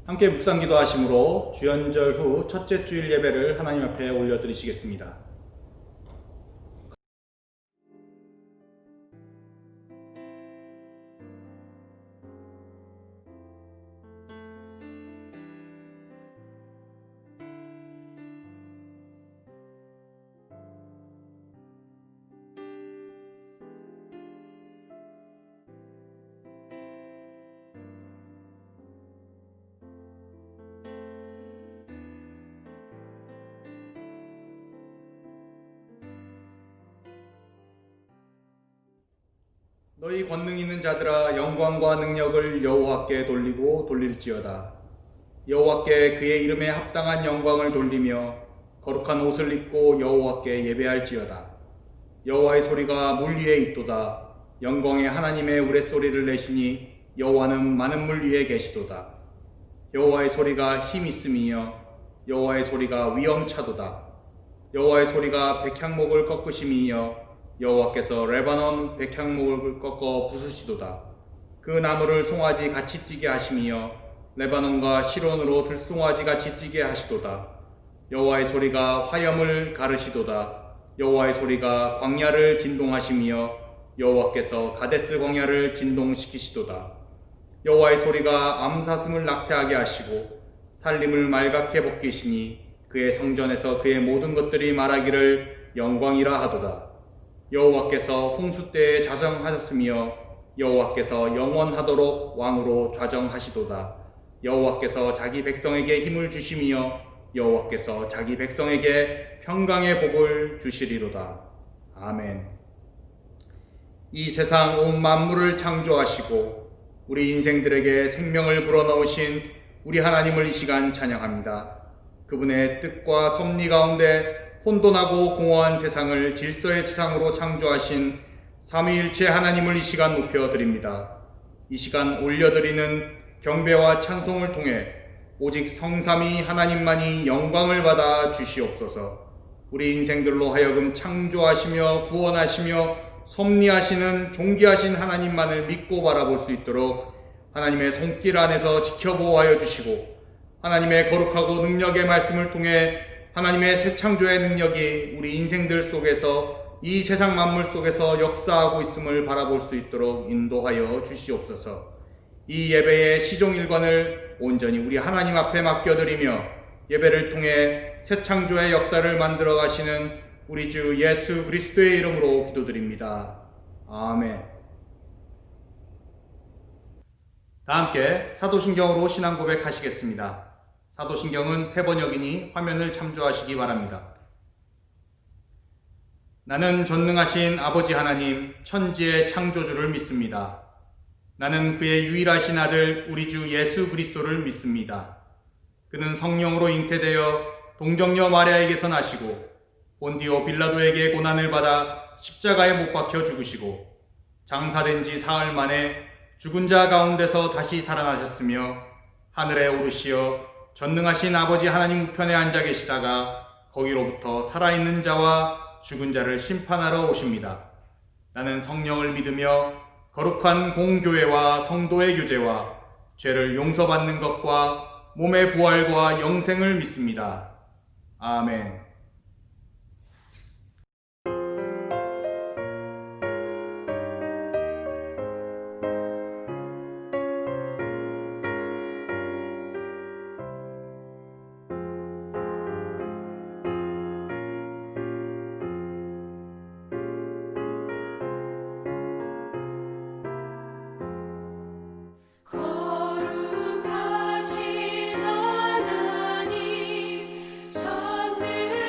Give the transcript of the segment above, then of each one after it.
함께 묵상기도 하심으로 주연절 후 첫째 주일 예배를 하나님 앞에 올려드리시겠습니다. 너희 권능 있는 자들아, 영광과 능력을 여호와께 돌리고 돌릴지어다. 여호와께 그의 이름에 합당한 영광을 돌리며 거룩한 옷을 입고 여호와께 예배할지어다. 여호와의 소리가 물 위에 있도다. 영광의 하나님의 우레소리를 내시니 여호와는 많은 물 위에 계시도다. 여호와의 소리가 힘 있음이여 여호와의 소리가 위엄차도다. 여호와의 소리가 백향목을 꺾으심이여 여호와께서 레바논 백향목을 꺾어 부수시도다. 그 나무를 송아지 같이 뛰게 하심이여 레바논과 시론으로 들송아지 같이 뛰게 하시도다. 여호와의 소리가 화염을 가르시도다. 여호와의 소리가 광야를 진동하심이여 여호와께서 가데스 광야를 진동시키시도다. 여호와의 소리가 암사슴을 낙태하게 하시고 살림을 말갛게 벗기시니 그의 성전에서 그의 모든 것들이 말하기를 영광이라 하도다. 여호와께서 홍수 때에 좌정하셨으며 여호와께서 영원하도록 왕으로 좌정하시도다. 여호와께서 자기 백성에게 힘을 주시며 여호와께서 자기 백성에게 평강의 복을 주시리로다. 아멘. 이 세상 온 만물을 창조하시고 우리 인생들에게 생명을 불어넣으신 우리 하나님을 이 시간 찬양합니다. 그분의 뜻과 섭리 가운데 혼돈하고 공허한 세상을 질서의 세상으로 창조하신 삼위일체 하나님을 이 시간 높여드립니다. 이 시간 올려드리는 경배와 찬송을 통해 오직 성삼위 하나님만이 영광을 받아 주시옵소서. 우리 인생들로 하여금 창조하시며 구원하시며 섭리하시는 존귀하신 하나님만을 믿고 바라볼 수 있도록 하나님의 손길 안에서 지켜보호하여 주시고 하나님의 거룩하고 능력의 말씀을 통해 하나님의 새 창조의 능력이 우리 인생들 속에서 이 세상 만물 속에서 역사하고 있음을 바라볼 수 있도록 인도하여 주시옵소서. 이 예배의 시종일관을 온전히 우리 하나님 앞에 맡겨드리며 예배를 통해 새 창조의 역사를 만들어 가시는 우리 주 예수 그리스도의 이름으로 기도드립니다. 아멘. 다 함께 사도신경으로 신앙 고백하시겠습니다. 사도신경은 세 번역이니 화면을 참조하시기 바랍니다. 나는 전능하신 아버지 하나님 천지의 창조주를 믿습니다. 나는 그의 유일하신 아들 우리 주 예수 그리스도를 믿습니다. 그는 성령으로 잉태되어 동정녀 마리아에게서 나시고 본디오 빌라도에게 고난을 받아 십자가에 못 박혀 죽으시고 장사된 지 사흘 만에 죽은 자 가운데서 다시 살아나셨으며 하늘에 오르시어 전능하신 아버지 하나님 우편에 앉아 계시다가 거기로부터 살아있는 자와 죽은 자를 심판하러 오십니다. 나는 성령을 믿으며 거룩한 공교회와 성도의 교제와 죄를 용서받는 것과 몸의 부활과 영생을 믿습니다. 아멘. 거룩하신 하나님 전능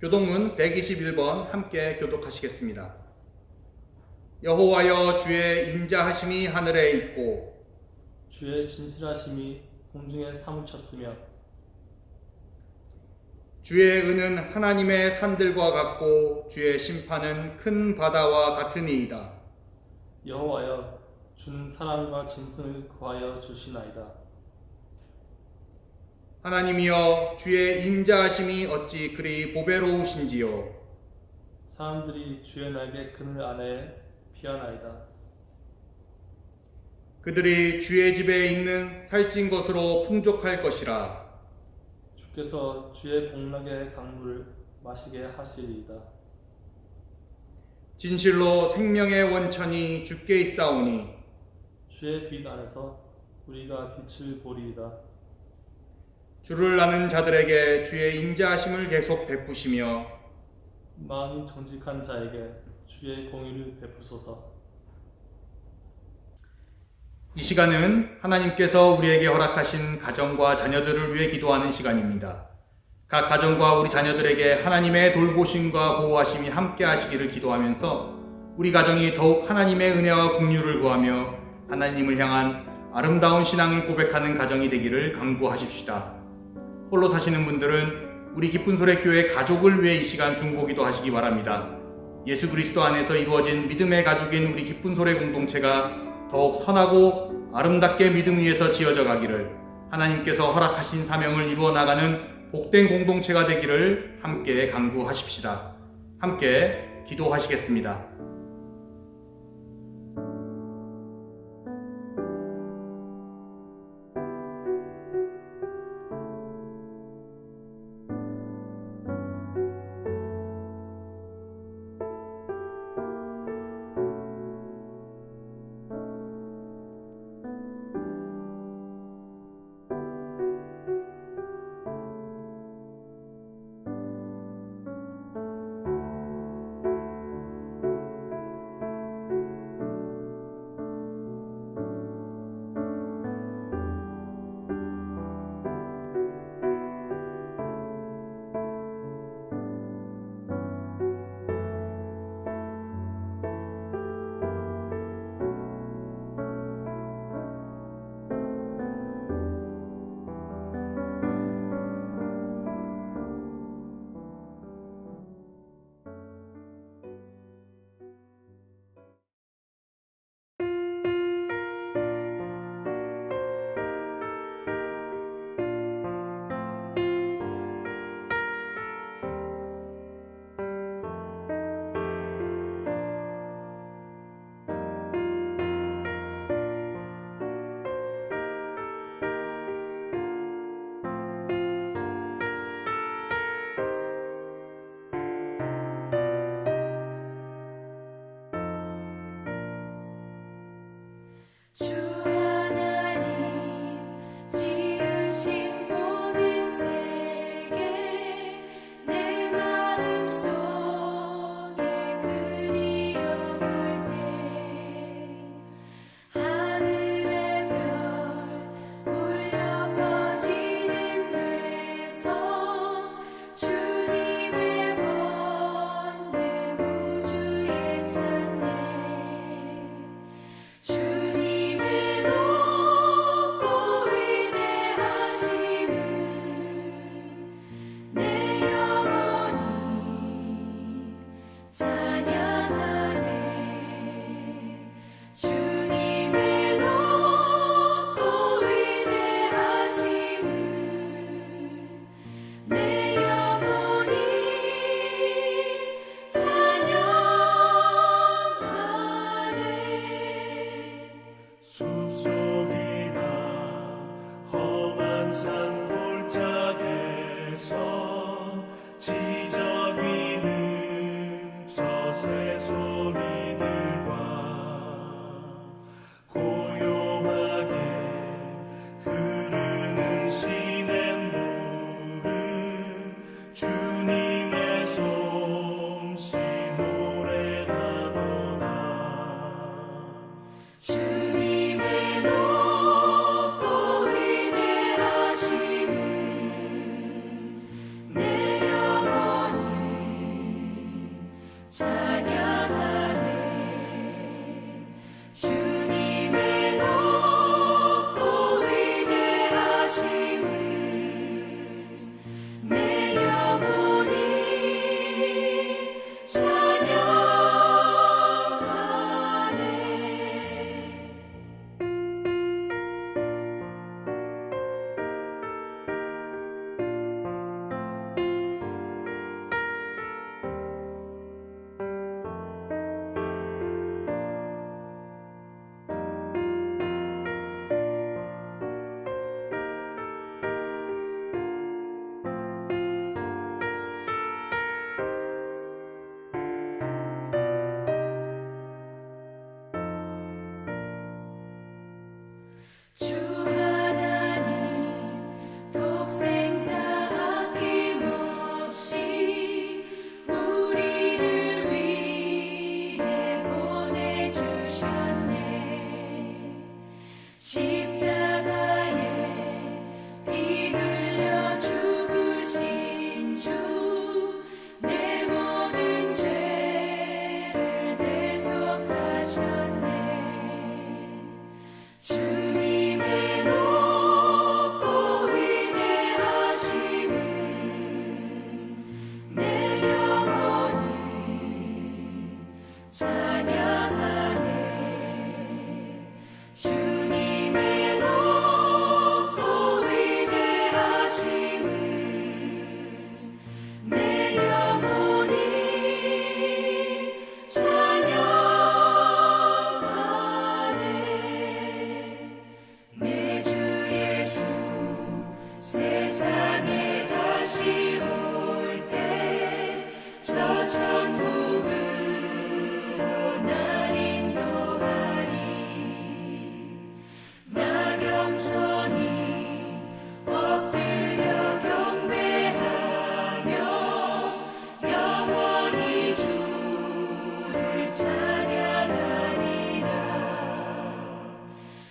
교독문 121번 함께 교독하시겠습니다. 여호와여, 주의 인자하심이 하늘에 있고 주의 진실하심이 공중에 사무쳤으며 주의 은은 하나님의 산들과 같고 주의 심판은 큰 바다와 같으니이다. 여호와여, 주는 사람과 짐승을 구하여 주시나이다. 하나님이여, 주의 인자하심이 어찌 그리 보배로우신지요. 사람들이 주의 날개 그늘 안에 피하나이다. 그들이 주의 집에 있는 살찐 것으로 풍족할 것이라. 주께서 주의 복락의 강물을 마시게 하시리이다. 진실로 생명의 원천이 주께 있사오니 주의 빛 안에서 우리가 빛을 보리이다. 주를 아는 자들에게 주의 인자하심을 계속 베푸시며 마음이 정직한 자에게 주의 공의를 베푸소서. 이 시간은 하나님께서 우리에게 허락하신 가정과 자녀들을 위해 기도하는 시간입니다. 각 가정과 우리 자녀들에게 하나님의 돌보심과 보호하심이 함께 하시기를 기도하면서 우리 가정이 더욱 하나님의 은혜와 긍휼을 구하며 하나님을 향한 아름다운 신앙을 고백하는 가정이 되기를 간구하십시다. 홀로 사시는 분들은 우리 기쁜 소리교회 가족을 위해 이 시간 중보기도 하시기 바랍니다. 예수 그리스도 안에서 이루어진 믿음의 가족인 우리 기쁜 소리 공동체가 더욱 선하고 아름답게 믿음 위에서 지어져 가기를, 하나님께서 허락하신 사명을 이루어 나가는 복된 공동체가 되기를 함께 간구하십시다. 함께 기도하시겠습니다. 주 하나님 독생자 아낌없이 우리를 위해 보내주셨네. 십자가에 피 흘려 죽으신 주 내 모든 죄를 대속하셨네. 주님의 높고 위대하심을 내 영혼이 찬양하네. 주님의 높고 위대하심을 내 영혼이 찬양하네. 내 주 예수 세상에 다시 올 때 저 천국으로 날 인도하리. 나 겸손히 엎드려 경배하며 영원히 주를 찬양하리라.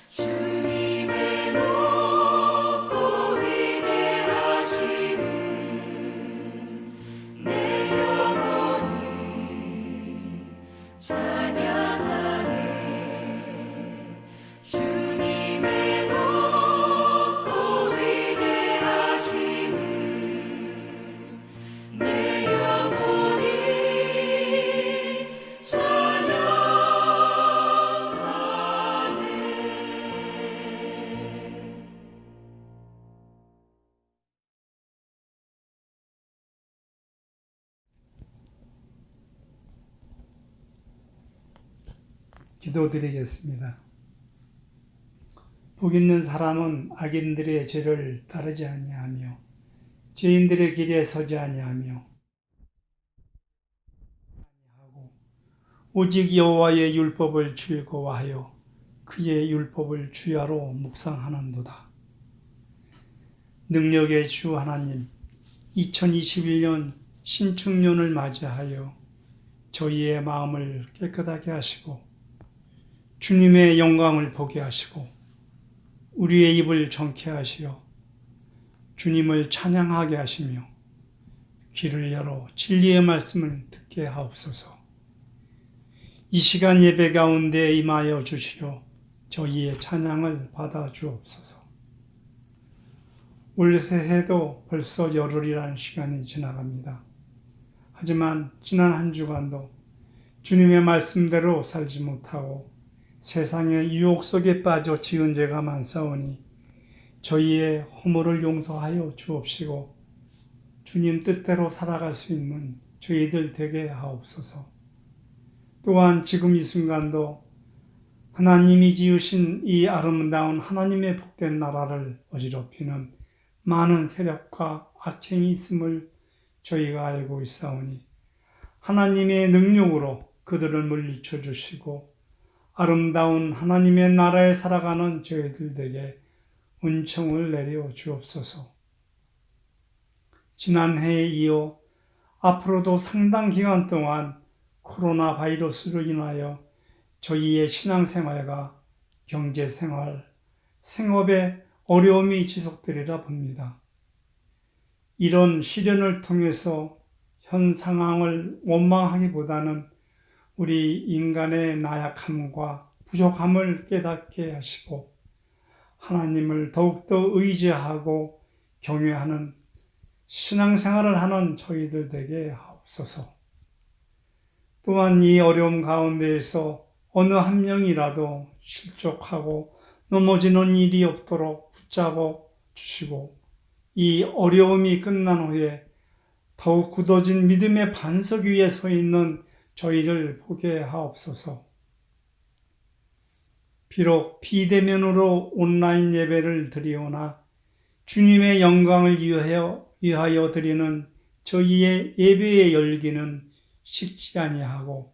주님의 높고 위대하심을 내 영혼이 찬양하네. 주님의 높고 위대하심을 내 영혼이 찬양하네. 기도드리겠습니다. 복 있는 사람은 악인들의 죄를 따르지 아니하며 죄인들의 길에 서지 아니하며 오직 여호와의 율법을 즐거워하여 그의 율법을 주야로 묵상하는도다. 능력의 주 하나님, 2021년 신축년을 맞이하여 저희의 마음을 깨끗하게 하시고 주님의 영광을 보게 하시고 우리의 입을 정케 하시어 주님을 찬양하게 하시며 귀를 열어 진리의 말씀을 듣게 하옵소서. 이 시간 예배 가운데 임하여 주시어 저희의 찬양을 받아 주옵소서. 올 새해도 벌써 열흘이라는 시간이 지나갑니다. 하지만 지난 한 주간도 주님의 말씀대로 살지 못하고 세상의 유혹 속에 빠져 지은 죄가 많사오니 저희의 허물을 용서하여 주옵시고 주님 뜻대로 살아갈 수 있는 저희들 되게 하옵소서. 또한 지금 이 순간도 하나님이 지으신 이 아름다운 하나님의 복된 나라를 어지럽히는 많은 세력과 악행이 있음을 저희가 알고 있사오니 하나님의 능력으로 그들을 물리쳐 주시고 아름다운 하나님의 나라에 살아가는 저희들에게 은총을 내려 주옵소서. 지난해에 이어 앞으로도 상당 기간 동안 코로나 바이러스로 인하여 저희의 신앙생활과 경제생활, 생업에 어려움이 지속되리라 봅니다. 이런 시련을 통해서 현 상황을 원망하기보다는 우리 인간의 나약함과 부족함을 깨닫게 하시고 하나님을 더욱더 의지하고 경외하는 신앙생활을 하는 저희들 되게 하옵소서. 또한 이 어려움 가운데에서 어느 한 명이라도 실족하고 넘어지는 일이 없도록 붙잡아 주시고 이 어려움이 끝난 후에 더욱 굳어진 믿음의 반석 위에 서 있는 저희를 보게 하옵소서. 비록 비대면으로 온라인 예배를 드리오나 주님의 영광을 위하여 드리는 저희의 예배의 열기는 식지 아니하고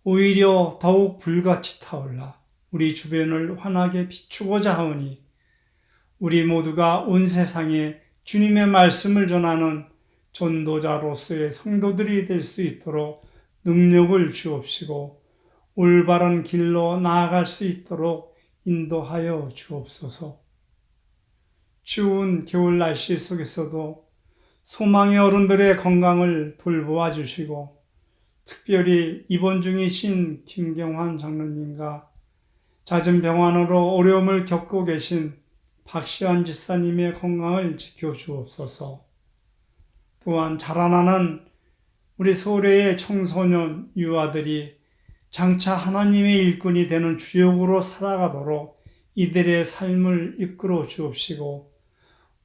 오히려 더욱 불같이 타올라 우리 주변을 환하게 비추고자 하오니 우리 모두가 온 세상에 주님의 말씀을 전하는 전도자로서의 성도들이 될 수 있도록 능력을 주옵시고 올바른 길로 나아갈 수 있도록 인도하여 주옵소서. 추운 겨울 날씨 속에서도 소망의 어른들의 건강을 돌보아 주시고 특별히 입원 중이신 김경환 장로님과 잦은 병환으로 어려움을 겪고 계신 박시환 지사님의 건강을 지켜주옵소서. 또한 자라나는 우리 소래의 청소년 유아들이 장차 하나님의 일꾼이 되는 주역으로 살아가도록 이들의 삶을 이끌어 주옵시고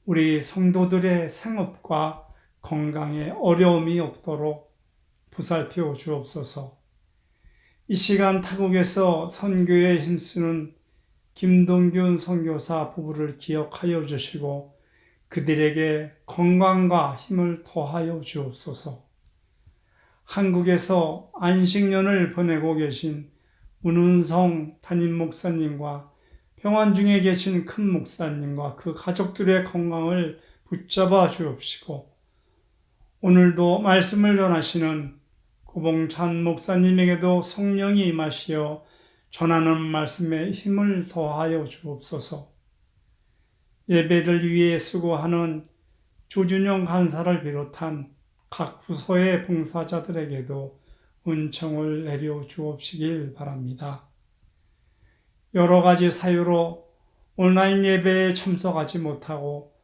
우리 성도들의 생업과 건강에 어려움이 없도록 보살펴 주옵소서. 이 시간 타국에서 선교에 힘쓰는 김동균 선교사 부부를 기억하여 주시고 그들에게 건강과 힘을 더하여 주옵소서. 한국에서 안식년을 보내고 계신 문은성 담임 목사님과 평안 중에 계신 큰 목사님과 그 가족들의 건강을 붙잡아 주옵시고 오늘도 말씀을 전하시는 고봉찬 목사님에게도 성령이 임하시어 전하는 말씀에 힘을 더하여 주옵소서. 예배를 위해 수고하는 조준영 간사를 비롯한 각 부서의 봉사자들에게도 은총을 내려 주옵시길 바랍니다. 여러 가지 사유로 온라인 예배에 참석하지 못하고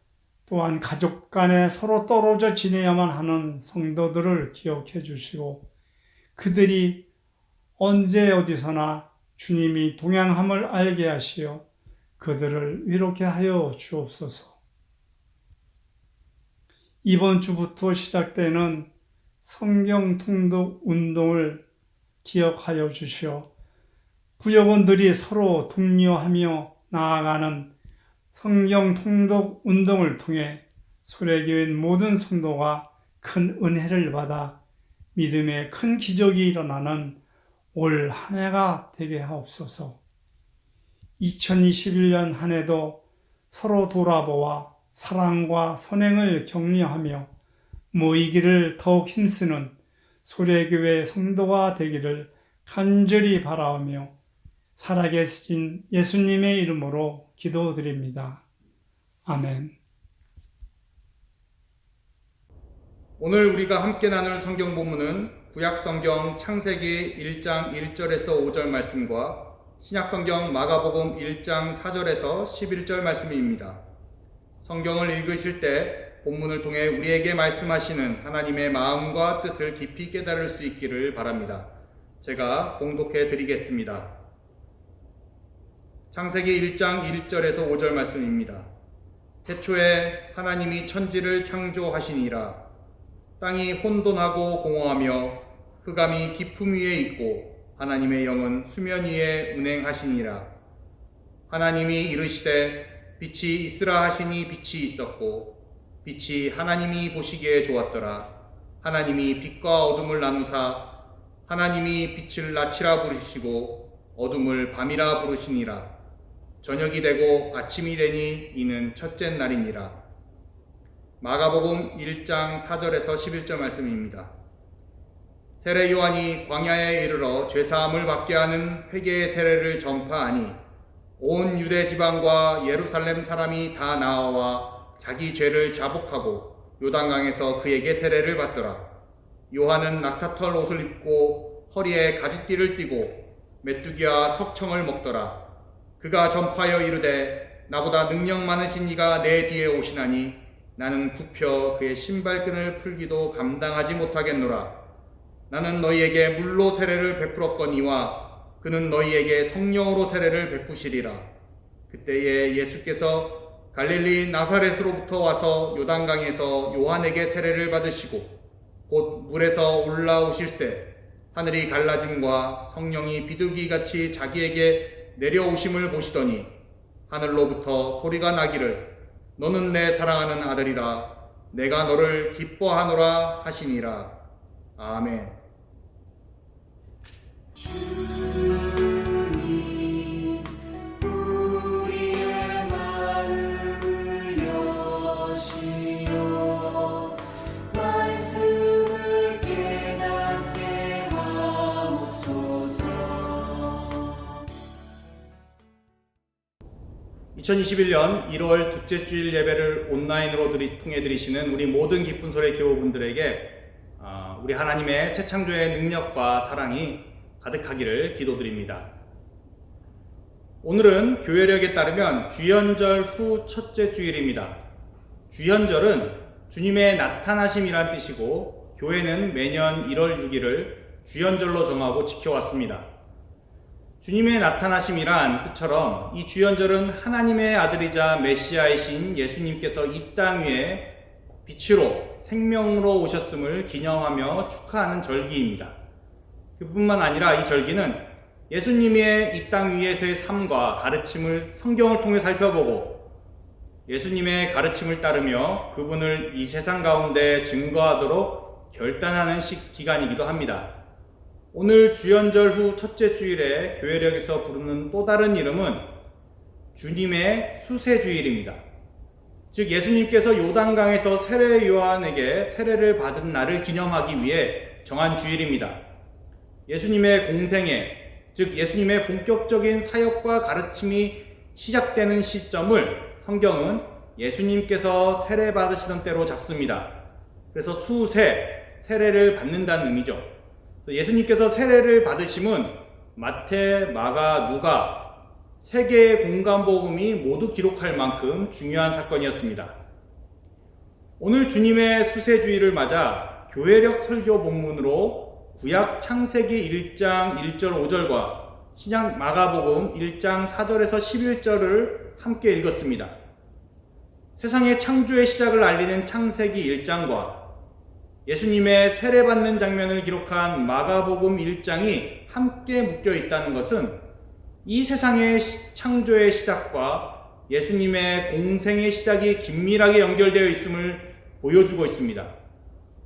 또한 가족 간에 서로 떨어져 지내야만 하는 성도들을 기억해 주시고 그들이 언제 어디서나 주님이 동행함을 알게 하시어 그들을 위로케 하여 주옵소서. 이번 주부터 시작되는 성경 통독 운동을 기억하여 주시어 구역원들이 서로 독려하며 나아가는 성경 통독 운동을 통해 소래교회 모든 성도가 큰 은혜를 받아 믿음의 큰 기적이 일어나는 올 한 해가 되게 하옵소서. 2021년 한 해도 서로 돌아보아 사랑과 선행을 격려하며 모이기를 더욱 힘쓰는 소래교회 성도가 되기를 간절히 바라오며 살아계신 예수님의 이름으로 기도드립니다. 아멘. 오늘 우리가 함께 나눌 성경 본문은 구약성경 창세기 1장 1절에서 5절 말씀과 신약성경 마가복음 1장 4절에서 11절 말씀입니다. 성경을 읽으실 때 본문을 통해 우리에게 말씀하시는 하나님의 마음과 뜻을 깊이 깨달을 수 있기를 바랍니다. 제가 봉독해 드리겠습니다. 창세기 1장 1절에서 5절 말씀입니다. 태초에 하나님이 천지를 창조하시니라. 땅이 혼돈하고 공허하며 흑암이 깊음 위에 있고 하나님의 영은 수면 위에 운행하시니라. 하나님이 이르시되 빛이 있으라 하시니 빛이 있었고 빛이 하나님이 보시기에 좋았더라. 하나님이 빛과 어둠을 나누사 하나님이 빛을 낮이라 부르시고 어둠을 밤이라 부르시니라. 저녁이 되고 아침이 되니 이는 첫째 날이니라. 마가복음 1장 4절에서 11절 말씀입니다. 세례 요한이 광야에 이르러 죄사함을 받게 하는 회개의 세례를 전파하니 온 유대 지방과 예루살렘 사람이 다 나와 자기 죄를 자복하고 요단강에서 그에게 세례를 받더라. 요한은 낙타털 옷을 입고 허리에 가죽띠를 띠고 메뚜기와 석청을 먹더라. 그가 전파하여 이르되 나보다 능력 많으신 이가 내 뒤에 오시나니 나는 굽혀 그의 신발끈을 풀기도 감당하지 못하겠노라. 나는 너희에게 물로 세례를 베풀었거니와 그는 너희에게 성령으로 세례를 베푸시리라. 그때에 예수께서 갈릴리 나사렛으로부터 와서 요단강에서 요한에게 세례를 받으시고 곧 물에서 올라오실새 하늘이 갈라짐과 성령이 비둘기같이 자기에게 내려오심을 보시더니 하늘로부터 소리가 나기를 너는 내 사랑하는 아들이라 내가 너를 기뻐하노라 하시니라. 아멘. 주님 2021년 1월 둘째 주일 예배를 온라인으로 통해 드리시는 우리 모든 기쁜 소리 교우분들에게 우리 하나님의 새 창조의 능력과 사랑이 가득하기를 기도드립니다. 오늘은 교회력에 따르면 주연절 후 첫째 주일입니다. 주연절은 주님의 나타나심이란 뜻이고 교회는 매년 1월 6일을 주연절로 정하고 지켜왔습니다. 주님의 나타나심이란 뜻처럼 이 주연절은 하나님의 아들이자 메시아이신 예수님께서 이 땅 위에 빛으로 생명으로 오셨음을 기념하며 축하하는 절기입니다. 그뿐만 아니라 이 절기는 예수님의 이 땅 위에서의 삶과 가르침을 성경을 통해 살펴보고 예수님의 가르침을 따르며 그분을 이 세상 가운데 증거하도록 결단하는 기간이기도 합니다. 오늘 주연절 후 첫째 주일에 교회력에서 부르는 또 다른 이름은 주님의 수세주일입니다. 즉 예수님께서 요단강에서 세례 요한에게 세례를 받은 날을 기념하기 위해 정한 주일입니다. 예수님의 공생애, 즉 예수님의 본격적인 사역과 가르침이 시작되는 시점을 성경은 예수님께서 세례 받으시던 때로 잡습니다. 그래서 수세, 세례를 받는다는 의미죠. 예수님께서 세례를 받으심은 마태, 마가, 누가 세 개의 공간복음이 모두 기록할 만큼 중요한 사건이었습니다. 오늘 주님의 수세주일을 맞아 교회력 설교 본문으로 구약 창세기 1장 1절 5절과 신약 마가복음 1장 4절에서 11절을 함께 읽었습니다. 세상의 창조의 시작을 알리는 창세기 1장과 예수님의 세례받는 장면을 기록한 마가복음 1장이 함께 묶여 있다는 것은 이 세상의 창조의 시작과 예수님의 공생의 시작이 긴밀하게 연결되어 있음을 보여주고 있습니다.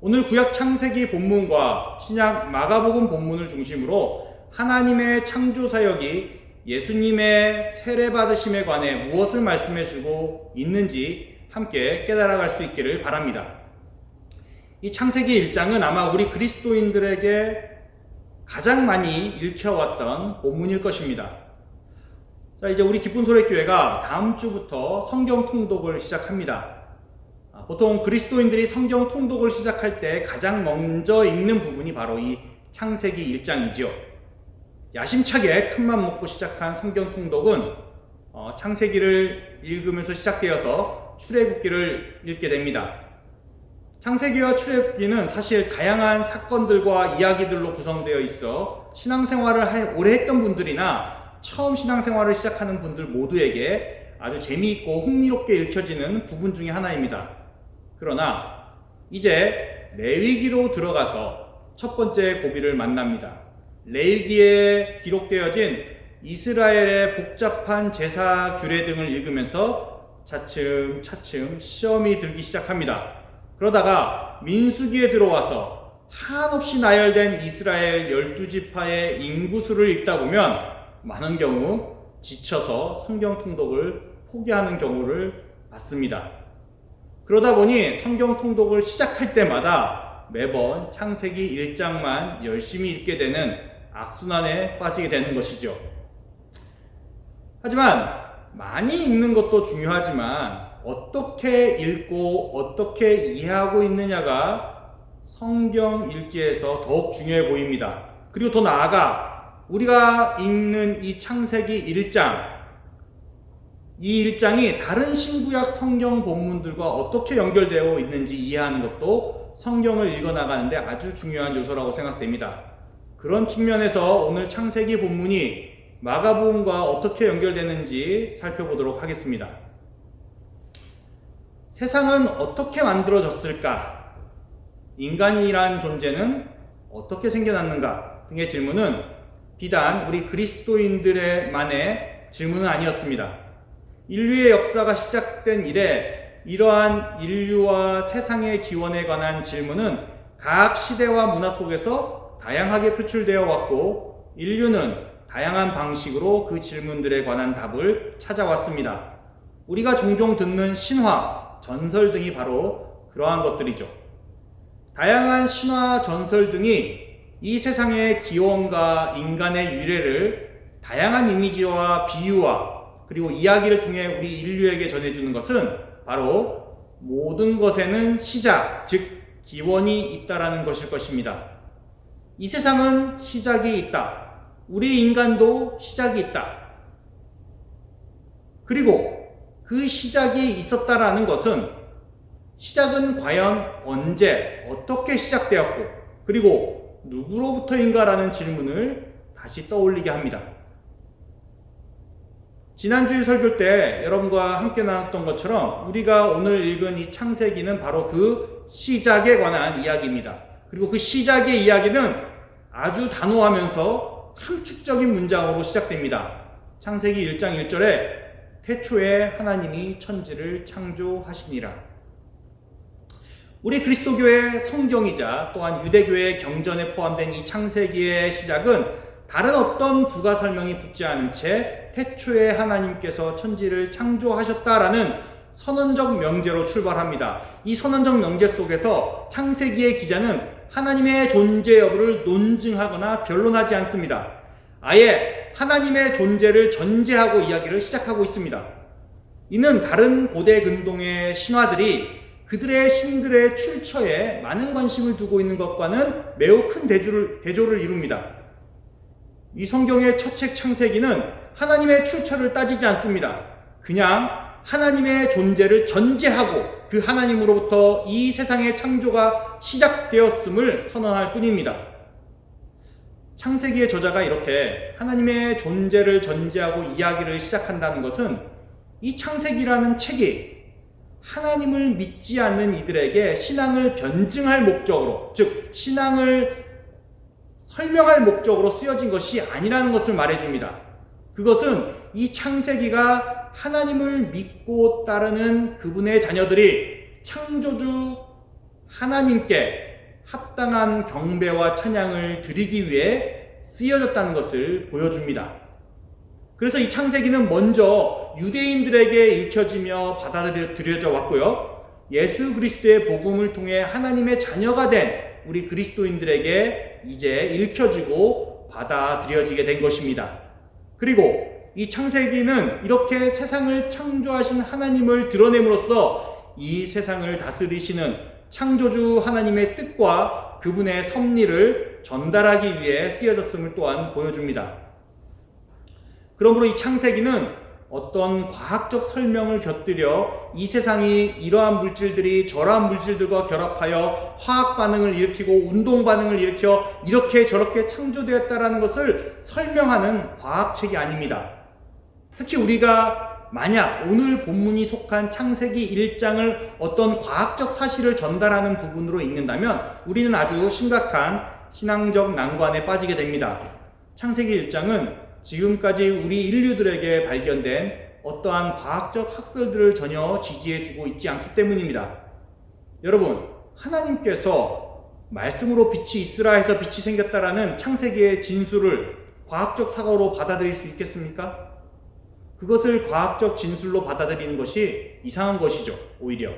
오늘 구약 창세기 본문과 신약 마가복음 본문을 중심으로 하나님의 창조 사역이 예수님의 세례받으심에 관해 무엇을 말씀해주고 있는지 함께 깨달아갈 수 있기를 바랍니다. 이 창세기 1장은 아마 우리 그리스도인들에게 가장 많이 읽혀왔던 본문일 것입니다. 자, 이제 우리 기쁜 소리 교회가 다음 주부터 성경 통독을 시작합니다. 보통 그리스도인들이 성경 통독을 시작할 때 가장 먼저 읽는 부분이 바로 이 창세기 1장이죠. 야심차게 큰맘 먹고 시작한 성경 통독은 창세기를 읽으면서 시작되어서 출애굽기를 읽게 됩니다. 창세기와 출애굽기는 사실 다양한 사건들과 이야기들로 구성되어 있어 신앙생활을 오래 했던 분들이나 처음 신앙생활을 시작하는 분들 모두에게 아주 재미있고 흥미롭게 읽혀지는 부분 중에 하나입니다. 그러나 이제 레위기로 들어가서 첫 번째 고비를 만납니다. 레위기에 기록되어진 이스라엘의 복잡한 제사 규례 등을 읽으면서 차츰차츰 시험이 들기 시작합니다. 그러다가 민수기에 들어와서 한없이 나열된 이스라엘 12지파의 인구수를 읽다 보면 많은 경우 지쳐서 성경 통독을 포기하는 경우를 봤습니다. 그러다 보니 성경 통독을 시작할 때마다 매번 창세기 1장만 열심히 읽게 되는 악순환에 빠지게 되는 것이죠. 하지만 많이 읽는 것도 중요하지만 어떻게 읽고 어떻게 이해하고 있느냐가 성경 읽기에서 더욱 중요해 보입니다. 그리고 더 나아가 우리가 읽는 이 창세기 1장, 이 1장이 다른 신구약 성경 본문들과 어떻게 연결되어 있는지 이해하는 것도 성경을 읽어나가는데 아주 중요한 요소라고 생각됩니다. 그런 측면에서 오늘 창세기 본문이 마가복음과 어떻게 연결되는지 살펴보도록 하겠습니다. 세상은 어떻게 만들어졌을까? 인간이란 존재는 어떻게 생겨났는가? 등의 질문은 비단 우리 그리스도인들만의 질문은 아니었습니다. 인류의 역사가 시작된 이래 이러한 인류와 세상의 기원에 관한 질문은 각 시대와 문화 속에서 다양하게 표출되어 왔고 인류는 다양한 방식으로 그 질문들에 관한 답을 찾아왔습니다. 우리가 종종 듣는 신화, 전설 등이 바로 그러한 것들이죠. 다양한 신화, 전설 등이 이 세상의 기원과 인간의 유래를 다양한 이미지와 비유와 그리고 이야기를 통해 우리 인류에게 전해주는 것은 바로 모든 것에는 시작, 즉 기원이 있다라는 것일 것입니다. 이 세상은 시작이 있다. 우리 인간도 시작이 있다. 그리고 그 시작이 있었다라는 것은 시작은 과연 언제, 어떻게 시작되었고 그리고 누구로부터인가라는 질문을 다시 떠올리게 합니다. 지난주 설교 때 여러분과 함께 나눴던 것처럼 우리가 오늘 읽은 이 창세기는 바로 그 시작에 관한 이야기입니다. 그리고 그 시작의 이야기는 아주 단호하면서 함축적인 문장으로 시작됩니다. 창세기 1장 1절에 태초에 하나님이 천지를 창조하시니라. 우리 그리스도교의 성경이자 또한 유대교의 경전에 포함된 이 창세기의 시작은 다른 어떤 부가 설명이 붙지 않은 채 태초에 하나님께서 천지를 창조하셨다라는 선언적 명제로 출발합니다. 이 선언적 명제 속에서 창세기의 기자는 하나님의 존재 여부를 논증하거나 변론하지 않습니다. 아예 하나님의 존재를 전제하고 이야기를 시작하고 있습니다. 이는 다른 고대 근동의 신화들이 그들의 신들의 출처에 많은 관심을 두고 있는 것과는 매우 큰 대조를 이룹니다. 이 성경의 첫 책 창세기는 하나님의 출처를 따지지 않습니다. 그냥 하나님의 존재를 전제하고 그 하나님으로부터 이 세상의 창조가 시작되었음을 선언할 뿐입니다. 창세기의 저자가 이렇게 하나님의 존재를 전제하고 이야기를 시작한다는 것은 이 창세기라는 책이 하나님을 믿지 않는 이들에게 신앙을 변증할 목적으로, 즉 신앙을 설명할 목적으로 쓰여진 것이 아니라는 것을 말해줍니다. 그것은 이 창세기가 하나님을 믿고 따르는 그분의 자녀들이 창조주 하나님께 합당한 경배와 찬양을 드리기 위해 쓰여졌다는 것을 보여줍니다. 그래서 이 창세기는 먼저 유대인들에게 읽혀지며 받아들여져 왔고요. 예수 그리스도의 복음을 통해 하나님의 자녀가 된 우리 그리스도인들에게 이제 읽혀지고 받아들여지게 된 것입니다. 그리고 이 창세기는 이렇게 세상을 창조하신 하나님을 드러냄으로써 이 세상을 다스리시는 창조주 하나님의 뜻과 그분의 섭리를 전달하기 위해 쓰여졌음을 또한 보여줍니다. 그러므로 이 창세기는 어떤 과학적 설명을 곁들여 이 세상이 이러한 물질들이 저러한 물질들과 결합하여 화학 반응을 일으키고 운동 반응을 일으켜 이렇게 저렇게 창조되었다라는 것을 설명하는 과학책이 아닙니다. 특히 우리가 만약 오늘 본문이 속한 창세기 1장을 어떤 과학적 사실을 전달하는 부분으로 읽는다면 우리는 아주 심각한 신앙적 난관에 빠지게 됩니다. 창세기 1장은 지금까지 우리 인류들에게 발견된 어떠한 과학적 학설들을 전혀 지지해주고 있지 않기 때문입니다. 여러분, 하나님께서 말씀으로 빛이 있으라 해서 빛이 생겼다라는 창세기의 진술을 과학적 사고로 받아들일 수 있겠습니까? 그것을 과학적 진술로 받아들이는 것이 이상한 것이죠. 오히려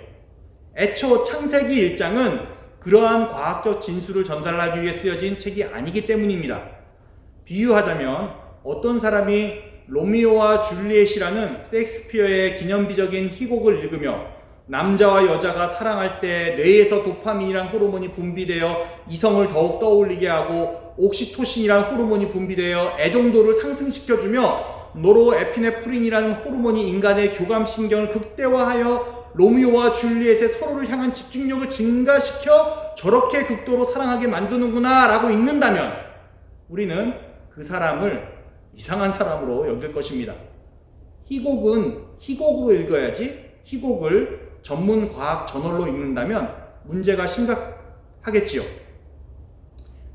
애초 창세기 1장은 그러한 과학적 진술을 전달하기 위해 쓰여진 책이 아니기 때문입니다. 비유하자면 어떤 사람이 로미오와 줄리엣이라는 셰익스피어의 기념비적인 희곡을 읽으며 남자와 여자가 사랑할 때 뇌에서 도파민이란 호르몬이 분비되어 이성을 더욱 떠올리게 하고 옥시토신이란 호르몬이 분비되어 애정도를 상승시켜주며 노로에피네프린이라는 호르몬이 인간의 교감신경을 극대화하여 로미오와 줄리엣의 서로를 향한 집중력을 증가시켜 저렇게 극도로 사랑하게 만드는구나 라고 읽는다면 우리는 그 사람을 이상한 사람으로 여길 것입니다. 희곡은 희곡으로 읽어야지 희곡을 전문 과학 저널로 읽는다면 문제가 심각하겠지요.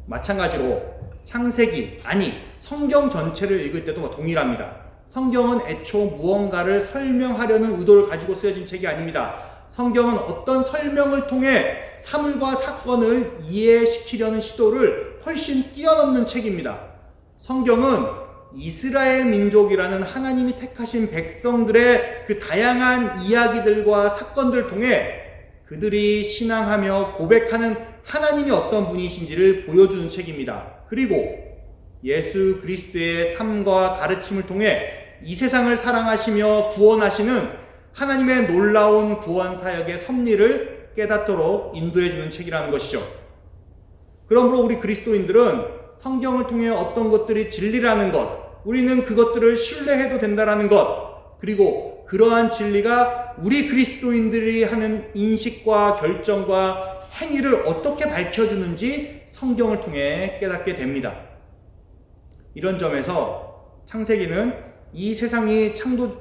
마찬가지로 창세기, 아니 성경 전체를 읽을 때도 동일합니다. 성경은 애초 무언가를 설명하려는 의도를 가지고 쓰여진 책이 아닙니다. 성경은 어떤 설명을 통해 사물과 사건을 이해시키려는 시도를 훨씬 뛰어넘는 책입니다. 성경은 이스라엘 민족이라는 하나님이 택하신 백성들의 그 다양한 이야기들과 사건들을 통해 그들이 신앙하며 고백하는 하나님이 어떤 분이신지를 보여주는 책입니다. 그리고 예수 그리스도의 삶과 가르침을 통해 이 세상을 사랑하시며 구원하시는 하나님의 놀라운 구원 사역의 섭리를 깨닫도록 인도해주는 책이라는 것이죠. 그러므로 우리 그리스도인들은 성경을 통해 어떤 것들이 진리라는 것, 우리는 그것들을 신뢰해도 된다는 것, 그리고 그러한 진리가 우리 그리스도인들이 하는 인식과 결정과 행위를 어떻게 밝혀주는지 성경을 통해 깨닫게 됩니다. 이런 점에서 창세기는 이 세상이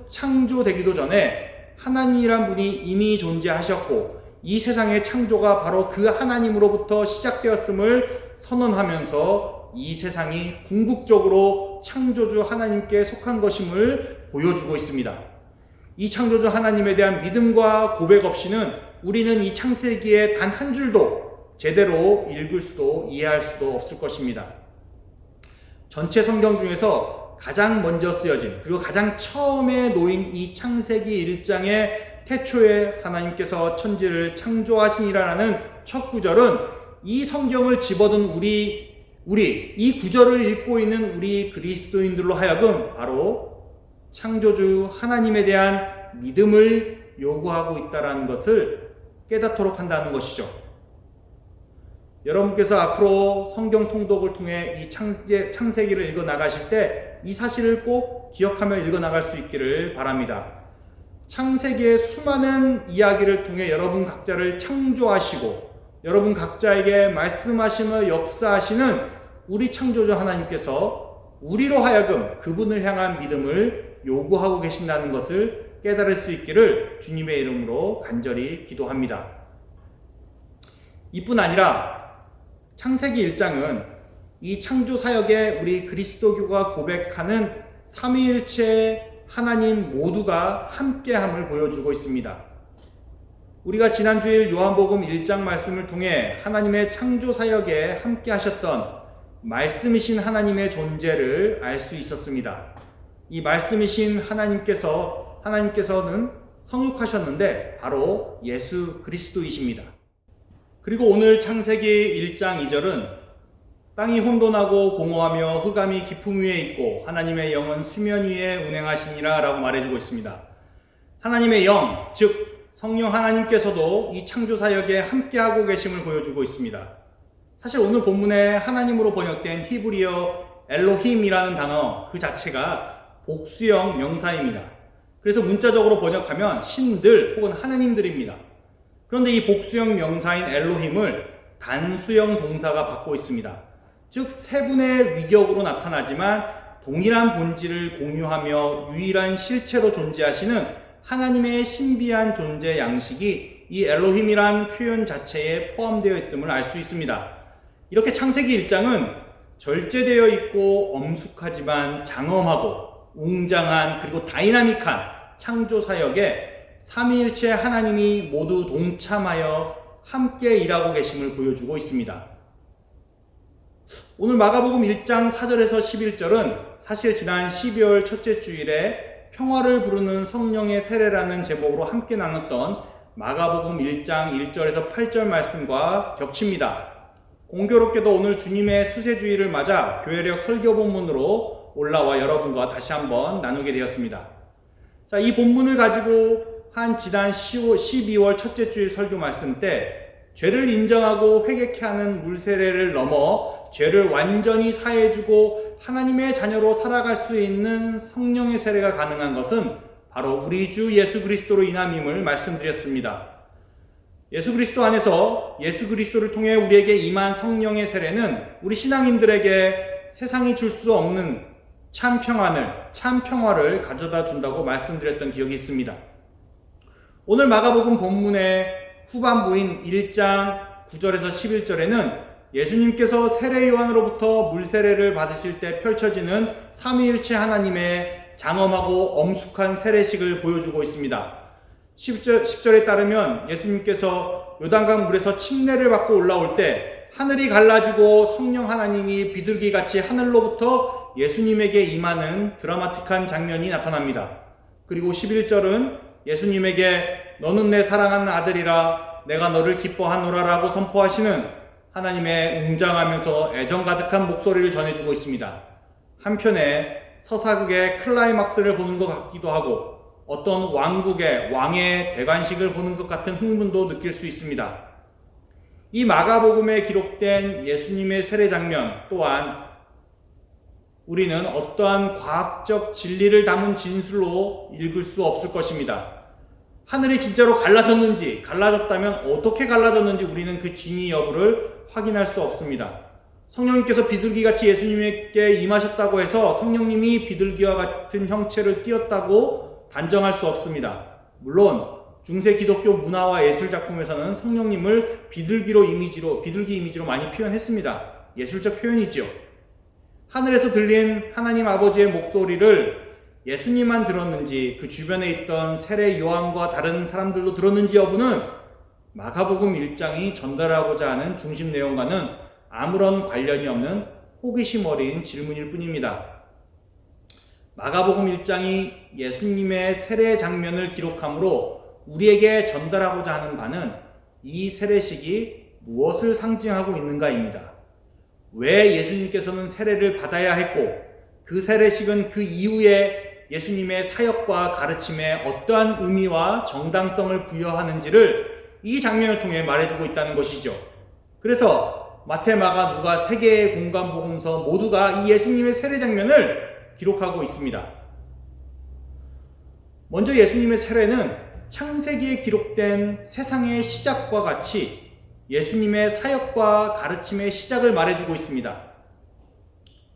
창조되기도 전에 하나님이란 분이 이미 존재하셨고 이 세상의 창조가 바로 그 하나님으로부터 시작되었음을 선언하면서 이 세상이 궁극적으로 창조주 하나님께 속한 것임을 보여주고 있습니다. 이 창조주 하나님에 대한 믿음과 고백 없이는 우리는 이 창세기의 단 한 줄도 제대로 읽을 수도 이해할 수도 없을 것입니다. 전체 성경 중에서 가장 먼저 쓰여진 그리고 가장 처음에 놓인 이 창세기 1장의 태초에 하나님께서 천지를 창조하시니라라는 첫 구절은 이 성경을 집어든 우리 이 구절을 읽고 있는 우리 그리스도인들로 하여금 바로 창조주 하나님에 대한 믿음을 요구하고 있다는 것을 깨닫도록 한다는 것이죠. 여러분께서 앞으로 성경 통독을 통해 이 창세기를 읽어 나가실 때 이 사실을 꼭 기억하며 읽어 나갈 수 있기를 바랍니다. 창세기의 수많은 이야기를 통해 여러분 각자를 창조하시고 여러분 각자에게 말씀하시며 역사하시는 우리 창조주 하나님께서 우리로 하여금 그분을 향한 믿음을 요구하고 계신다는 것을 깨달을 수 있기를 주님의 이름으로 간절히 기도합니다. 이뿐 아니라 창세기 1장은 이 창조 사역에 우리 그리스도교가 고백하는 삼위일체 하나님 모두가 함께함을 보여주고 있습니다. 우리가 지난주일 요한복음 1장 말씀을 통해 하나님의 창조 사역에 함께 하셨던 말씀이신 하나님의 존재를 알 수 있었습니다. 이 말씀이신 하나님께서는 성육하셨는데 바로 예수 그리스도이십니다. 그리고 오늘 창세기 1장 2절은 땅이 혼돈하고 공허하며 흑암이 깊음 위에 있고 하나님의 영은 수면 위에 운행하시니라 라고 말해주고 있습니다. 하나님의 영, 즉 성령 하나님께서도 이 창조 사역에 함께하고 계심을 보여주고 있습니다. 사실 오늘 본문에 하나님으로 번역된 히브리어 엘로힘이라는 단어 그 자체가 복수형 명사입니다. 그래서 문자적으로 번역하면 신들 혹은 하느님들입니다. 그런데 이 복수형 명사인 엘로힘을 단수형 동사가 받고 있습니다. 즉 세 분의 위격으로 나타나지만 동일한 본질을 공유하며 유일한 실체로 존재하시는 하나님의 신비한 존재 양식이 이 엘로힘이란 표현 자체에 포함되어 있음을 알 수 있습니다. 이렇게 창세기 1장은 절제되어 있고 엄숙하지만 장엄하고 웅장한 그리고 다이나믹한 창조 사역에 삼위일체 하나님이 모두 동참하여 함께 일하고 계심을 보여주고 있습니다. 오늘 마가복음 1장 4절에서 11절은 사실 지난 12월 첫째 주일에 평화를 부르는 성령의 세례라는 제목으로 함께 나눴던 마가복음 1장 1절에서 8절 말씀과 겹칩니다. 공교롭게도 오늘 주님의 수세주의를 맞아 교회력 설교 본문으로 올라와 여러분과 다시 한번 나누게 되었습니다. 자, 이 본문을 가지고 지난 12월 첫째 주일 설교 말씀 때 죄를 인정하고 회개케 하는 물세례를 넘어 죄를 완전히 사해주고 하나님의 자녀로 살아갈 수 있는 성령의 세례가 가능한 것은 바로 우리 주 예수 그리스도로 인함임을 말씀드렸습니다. 예수 그리스도 안에서 예수 그리스도를 통해 우리에게 임한 성령의 세례는 우리 신앙인들에게 세상이 줄 수 없는 참 평화를 가져다 준다고 말씀드렸던 기억이 있습니다. 오늘 마가복음 본문의 후반부인 1장 9절에서 11절에는 예수님께서 세례 요한으로부터 물세례를 받으실 때 펼쳐지는 삼위일체 하나님의 장엄하고 엄숙한 세례식을 보여주고 있습니다. 10절에 따르면 예수님께서 요단강 물에서 침례를 받고 올라올 때 하늘이 갈라지고 성령 하나님이 비둘기같이 하늘로부터 예수님에게 임하는 드라마틱한 장면이 나타납니다. 그리고 11절은 예수님에게 너는 내 사랑하는 아들이라 내가 너를 기뻐하노라 라고 선포하시는 하나님의 웅장하면서 애정 가득한 목소리를 전해주고 있습니다. 한편에 서사극의 클라이막스를 보는 것 같기도 하고 어떤 왕국의 왕의 대관식을 보는 것 같은 흥분도 느낄 수 있습니다. 이 마가복음에 기록된 예수님의 세례 장면 또한 우리는 어떠한 과학적 진리를 담은 진술로 읽을 수 없을 것입니다. 하늘이 진짜로 갈라졌는지, 갈라졌다면 어떻게 갈라졌는지 우리는 그 진위 여부를 확인할 수 없습니다. 성령님께서 비둘기같이 예수님에게 임하셨다고 해서 성령님이 비둘기와 같은 형체를 띠었다고 단정할 수 없습니다. 물론 중세 기독교 문화와 예술 작품에서는 성령님을 비둘기 이미지로 많이 표현했습니다. 예술적 표현이죠. 하늘에서 들린 하나님 아버지의 목소리를 예수님만 들었는지 그 주변에 있던 세례 요한과 다른 사람들도 들었는지 여부는 마가복음 1장이 전달하고자 하는 중심 내용과는 아무런 관련이 없는 호기심 어린 질문일 뿐입니다. 마가복음 1장이 예수님의 세례 장면을 기록하므로 우리에게 전달하고자 하는 바는 이 세례식이 무엇을 상징하고 있는가입니다. 왜 예수님께서는 세례를 받아야 했고 그 세례식은 그 이후에 예수님의 사역과 가르침에 어떠한 의미와 정당성을 부여하는지를 이 장면을 통해 말해주고 있다는 것이죠. 그래서 마태, 마가, 누가 세 개의 공관복음서 모두가 이 예수님의 세례 장면을 기록하고 있습니다. 먼저 예수님의 세례는 창세기에 기록된 세상의 시작과 같이 예수님의 사역과 가르침의 시작을 말해주고 있습니다.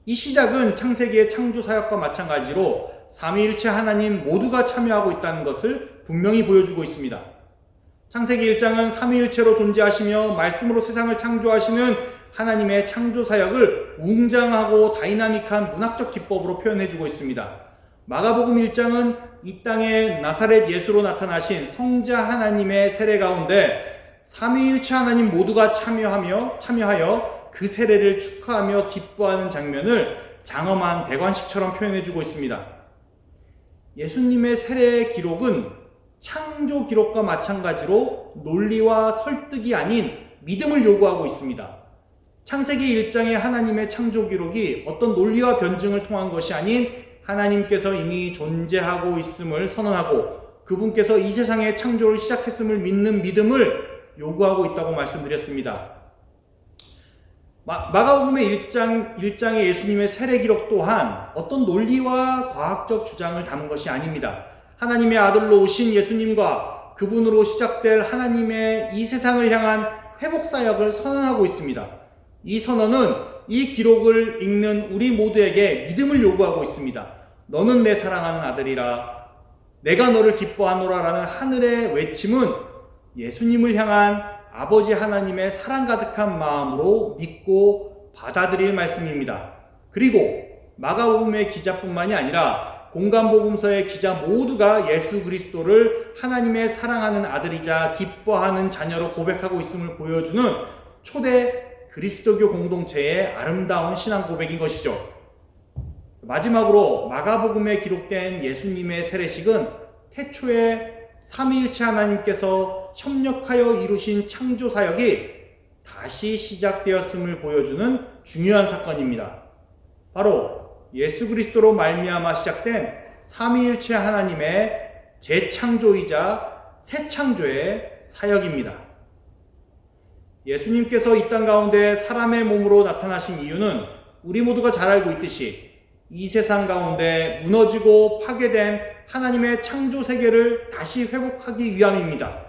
이 시작은 창세기의 창조 사역과 마찬가지로 삼위일체 하나님 모두가 참여하고 있다는 것을 분명히 보여주고 있습니다. 창세기 1장은 삼위일체로 존재하시며 말씀으로 세상을 창조하시는 하나님의 창조 사역을 웅장하고 다이나믹한 문학적 기법으로 표현해주고 있습니다. 마가복음 1장은 이 땅에 나사렛 예수로 나타나신 성자 하나님의 세례 가운데 삼위일체 하나님 모두가 참여하여 그 세례를 축하하며 기뻐하는 장면을 장엄한 대관식처럼 표현해주고 있습니다. 예수님의 세례의 기록은 창조 기록과 마찬가지로 논리와 설득이 아닌 믿음을 요구하고 있습니다. 창세기 1장의 하나님의 창조 기록이 어떤 논리와 변증을 통한 것이 아닌 하나님께서 이미 존재하고 있음을 선언하고 그분께서 이 세상의 창조를 시작했음을 믿는 믿음을 요구하고 있다고 말씀드렸습니다. 마가복음의 1장의 예수님의 세례 기록 또한 어떤 논리와 과학적 주장을 담은 것이 아닙니다. 하나님의 아들로 오신 예수님과 그분으로 시작될 하나님의 이 세상을 향한 회복 사역을 선언하고 있습니다. 이 선언은 이 기록을 읽는 우리 모두에게 믿음을 요구하고 있습니다. 너는 내 사랑하는 아들이라 내가 너를 기뻐하노라 라는 하늘의 외침은 예수님을 향한 아버지 하나님의 사랑 가득한 마음으로 믿고 받아들일 말씀입니다. 그리고 마가복음의 기자뿐만이 아니라 공관복음서의 기자 모두가 예수 그리스도를 하나님의 사랑하는 아들이자 기뻐하는 자녀로 고백하고 있음을 보여주는 초대 그리스도교 공동체의 아름다운 신앙 고백인 것이죠. 마지막으로 마가복음에 기록된 예수님의 세례식은 태초에 삼위일체 하나님께서 협력하여 이루신 창조 사역이 다시 시작되었음을 보여주는 중요한 사건입니다. 바로 예수 그리스도로 말미암아 시작된 삼위일체 하나님의 재창조이자 새 창조의 사역입니다. 예수님께서 이 땅 가운데 사람의 몸으로 나타나신 이유는 우리 모두가 잘 알고 있듯이 이 세상 가운데 무너지고 파괴된 하나님의 창조 세계를 다시 회복하기 위함입니다.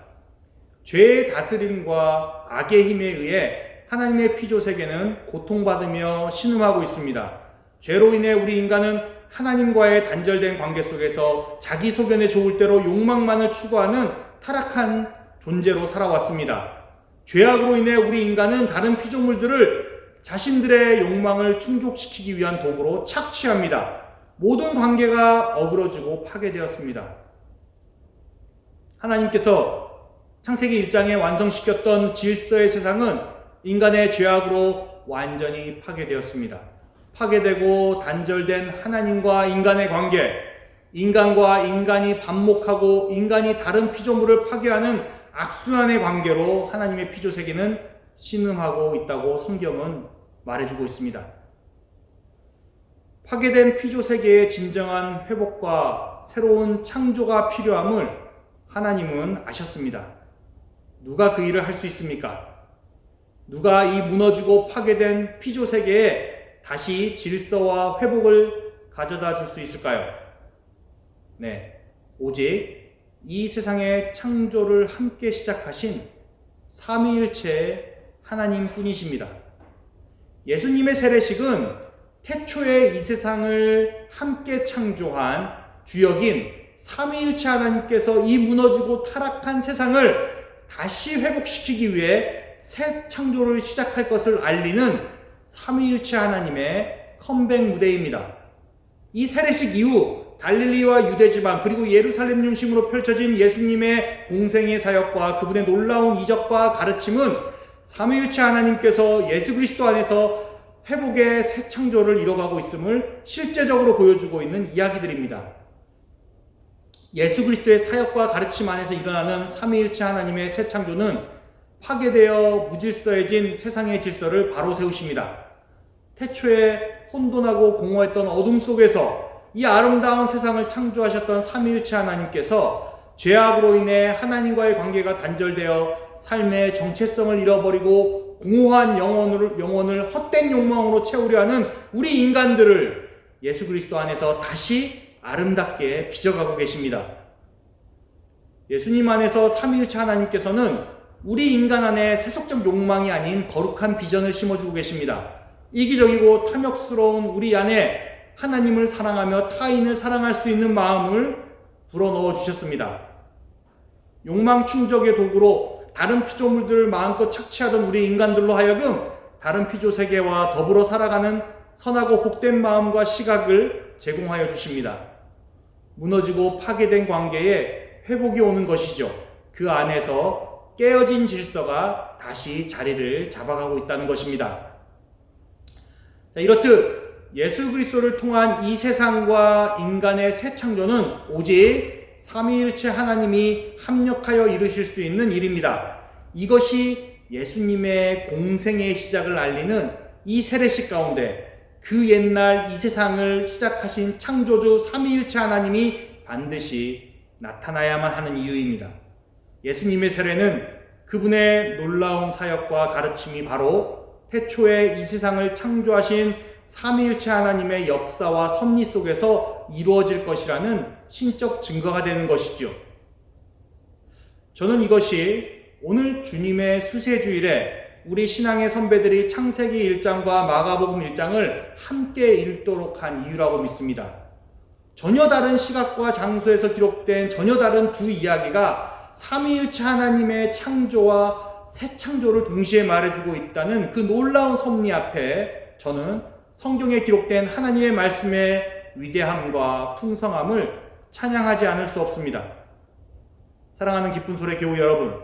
죄의 다스림과 악의 힘에 의해 하나님의 피조 세계는 고통받으며 신음하고 있습니다. 죄로 인해 우리 인간은 하나님과의 단절된 관계 속에서 자기 소견에 좋을 대로 욕망만을 추구하는 타락한 존재로 살아왔습니다. 죄악으로 인해 우리 인간은 다른 피조물들을 자신들의 욕망을 충족시키기 위한 도구로 착취합니다. 모든 관계가 어그러지고 파괴되었습니다. 하나님께서 창세기 1장에 완성시켰던 질서의 세상은 인간의 죄악으로 완전히 파괴되었습니다. 파괴되고 단절된 하나님과 인간의 관계, 인간과 인간이 반목하고 인간이 다른 피조물을 파괴하는 악순환의 관계로 하나님의 피조 세계는 신음하고 있다고 성경은 말해주고 있습니다. 파괴된 피조 세계의 진정한 회복과 새로운 창조가 필요함을 하나님은 아셨습니다. 누가 그 일을 할 수 있습니까? 누가 이 무너지고 파괴된 피조 세계에 다시 질서와 회복을 가져다 줄 수 있을까요? 네, 오직 이 세상의 창조를 함께 시작하신 삼위일체의 하나님뿐이십니다. 예수님의 세례식은 태초에 이 세상을 함께 창조한 주역인 삼위일체 하나님께서 이 무너지고 타락한 세상을 다시 회복시키기 위해 새 창조를 시작할 것을 알리는 삼위일체 하나님의 컴백 무대입니다. 이 세례식 이후 갈릴리와 유대지방 그리고 예루살렘 중심으로 펼쳐진 예수님의 공생의 사역과 그분의 놀라운 이적과 가르침은 삼위일체 하나님께서 예수 그리스도 안에서 회복의 새 창조를 이뤄가고 있음을 실제적으로 보여주고 있는 이야기들입니다. 예수 그리스도의 사역과 가르침 안에서 일어나는 삼위일체 하나님의 새 창조는 파괴되어 무질서해진 세상의 질서를 바로 세우십니다. 태초에 혼돈하고 공허했던 어둠 속에서 이 아름다운 세상을 창조하셨던 삼위일체 하나님께서 죄악으로 인해 하나님과의 관계가 단절되어 삶의 정체성을 잃어버리고 공허한 영혼을 헛된 욕망으로 채우려 하는 우리 인간들을 예수 그리스도 안에서 다시 아름답게 빚어가고 계십니다. 예수님 안에서 삼위일체 하나님께서는 우리 인간 안에 세속적 욕망이 아닌 거룩한 비전을 심어주고 계십니다. 이기적이고 탐욕스러운 우리 안에 하나님을 사랑하며 타인을 사랑할 수 있는 마음을 불어넣어 주셨습니다. 욕망 충족의 도구로 다른 피조물들을 마음껏 착취하던 우리 인간들로 하여금 다른 피조 세계와 더불어 살아가는 선하고 복된 마음과 시각을 제공하여 주십니다. 무너지고 파괴된 관계에 회복이 오는 것이죠. 그 안에서 깨어진 질서가 다시 자리를 잡아가고 있다는 것입니다. 이렇듯 예수 그리스도를 통한 이 세상과 인간의 새 창조는 오직 삼위일체 하나님이 합력하여 이루실 수 있는 일입니다. 이것이 예수님의 공생의 시작을 알리는 이 세례식 가운데 그 옛날 이 세상을 시작하신 창조주 삼위일체 하나님이 반드시 나타나야만 하는 이유입니다. 예수님의 세례는 그분의 놀라운 사역과 가르침이 바로 태초에 이 세상을 창조하신 삼위일체 하나님의 역사와 섭리 속에서 이루어질 것이라는 신적 증거가 되는 것이죠. 저는 이것이 오늘 주님의 수세주일에 우리 신앙의 선배들이 창세기 1장과 마가복음 1장을 함께 읽도록 한 이유라고 믿습니다. 전혀 다른 시각과 장소에서 기록된 전혀 다른 두 이야기가 삼위일체 하나님의 창조와 새 창조를 동시에 말해주고 있다는 그 놀라운 섭리 앞에 저는 성경에 기록된 하나님의 말씀의 위대함과 풍성함을 찬양하지 않을 수 없습니다. 사랑하는 기쁜 소리 교우 여러분,